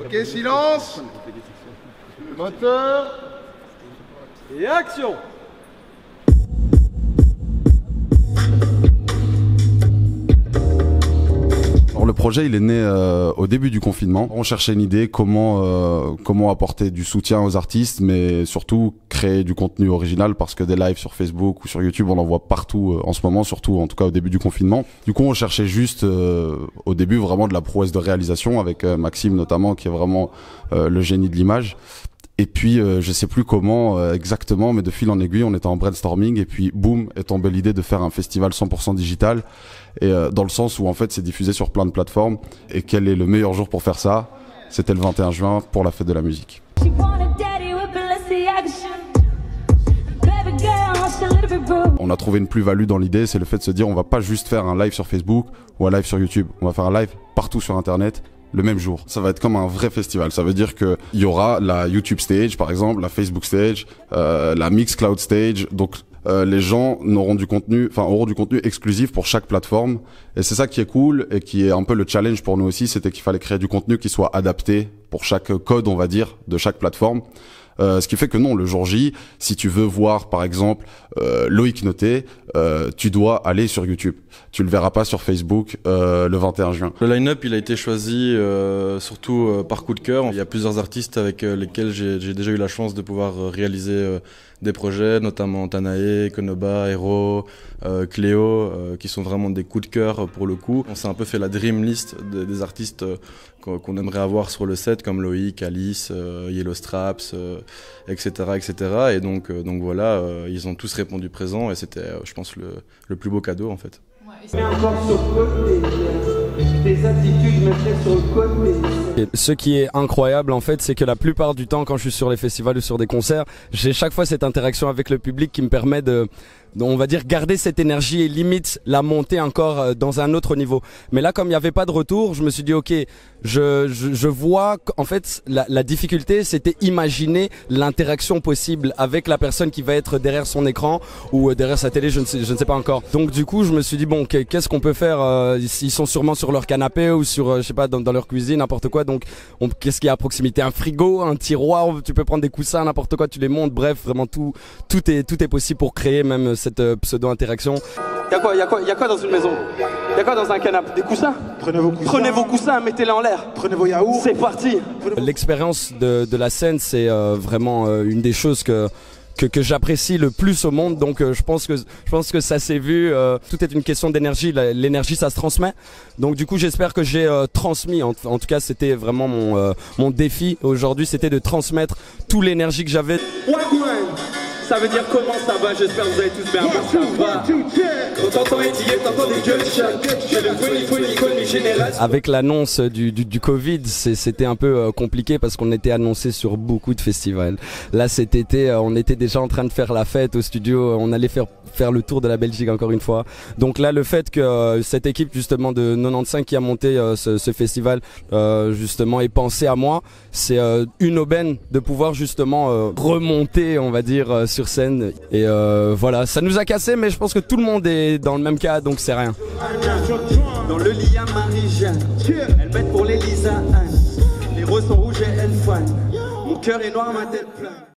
Ok, silence. Moteur. Et action! Alors le projet il est né au début du confinement. On cherchait une idée comment apporter du soutien aux artistes, mais surtout créer du contenu original parce que des lives sur Facebook ou sur YouTube on en voit partout en ce moment, surtout en tout cas au début du confinement. Du coup on cherchait juste au début vraiment de la prouesse de réalisation avec Maxime notamment qui est vraiment le génie de l'image. Et puis je sais plus comment exactement, mais de fil en aiguille, on était en brainstorming et puis boum est tombée l'idée de faire un festival 100% digital. Et dans le sens où en fait c'est diffusé sur plein de plateformes. Et quel est le meilleur jour pour faire ça? C'était le 21 juin pour la fête de la musique. On a trouvé une plus-value dans l'idée, c'est le fait de se dire on va pas juste faire un live sur Facebook ou un live sur YouTube, on va faire un live partout sur Internet. Le même jour. Ça va être comme un vrai festival. Ça veut dire que il y aura la YouTube stage, par exemple, la Facebook stage, la Mixcloud stage. Donc, les gens auront du contenu exclusif pour chaque plateforme. Et c'est ça qui est cool et qui est un peu le challenge pour nous aussi. C'était qu'il fallait créer du contenu qui soit adapté pour chaque code, on va dire, de chaque plateforme. Ce qui fait que non, le jour J, si tu veux voir par exemple Loïc Noté, tu dois aller sur YouTube. Tu le verras pas sur Facebook le 21 juin. Le line-up il a été choisi surtout par coup de cœur. Il y a plusieurs artistes avec lesquels j'ai déjà eu la chance de pouvoir réaliser des projets, notamment Tanae, Konoba, Hero, Cléo, qui sont vraiment des coups de cœur pour le coup. On s'est un peu fait la dream list des artistes qu'on aimerait avoir sur le set, comme Loïc, Alice, Yellow Straps, etc., etc. Et donc voilà, ils ont tous répondu présent et c'était, je pense, le plus beau cadeau en fait. Mets encore sur le côté, tes attitudes mettraient sur le côté. Ce qui est incroyable en fait, c'est que la plupart du temps quand je suis sur les festivals ou sur des concerts, j'ai chaque fois cette interaction avec le public qui me permet de on va dire garder cette énergie et limite la monter encore dans un autre niveau. Mais là, comme il n'y avait pas de retour, je me suis dit ok, je vois qu'en fait la difficulté c'était imaginer l'interaction possible avec la personne qui va être derrière son écran ou derrière sa télé, je ne sais pas encore. Donc du coup je me suis dit bon, qu'est-ce qu'on peut faire, ils sont sûrement sur leur canapé ou sur je sais pas dans leur cuisine, n'importe quoi. Donc qu'est-ce qu'il y a à proximité? Un frigo, un tiroir, tu peux prendre des coussins, n'importe quoi, tu les montes. Bref, vraiment tout est possible pour créer même cette pseudo-interaction. Y'a quoi dans une maison? Y'a quoi dans un canapé? Des coussins? Prenez vos coussins, mettez-les en l'air. Prenez vos yaourts. C'est parti. L'expérience de la scène, c'est vraiment une des choses que j'apprécie le plus au monde. Donc je pense que ça s'est vu, tout est une question d'énergie, l'énergie ça se transmet. Donc du coup j'espère que j'ai transmis, en tout cas c'était vraiment mon défi aujourd'hui, c'était de transmettre toute l'énergie que j'avais. Ça veut dire comment ça va? J'espère que vous allez tous bien. Moi ça va. Quand t'entends étiller, t'entends des gunshots. Avec l'annonce du Covid, c'était un peu compliqué parce qu'on était annoncé sur beaucoup de festivals. Là cet été, on était déjà en train de faire la fête au studio, on allait faire le tour de la Belgique encore une fois. Donc là le fait que cette équipe justement de 95 qui a monté ce festival justement ait pensé à moi, c'est une aubaine de pouvoir justement remonter, on va dire, sur scène. Et voilà, ça nous a cassé, mais je pense que tout le monde est dans le même cas, donc c'est rien. Dans le lit à Marie-Jeanne, elle bête pour l'Elisa Anne. Les roses sont rouges et elles fanent. Mon cœur est noir, ma tête pleine.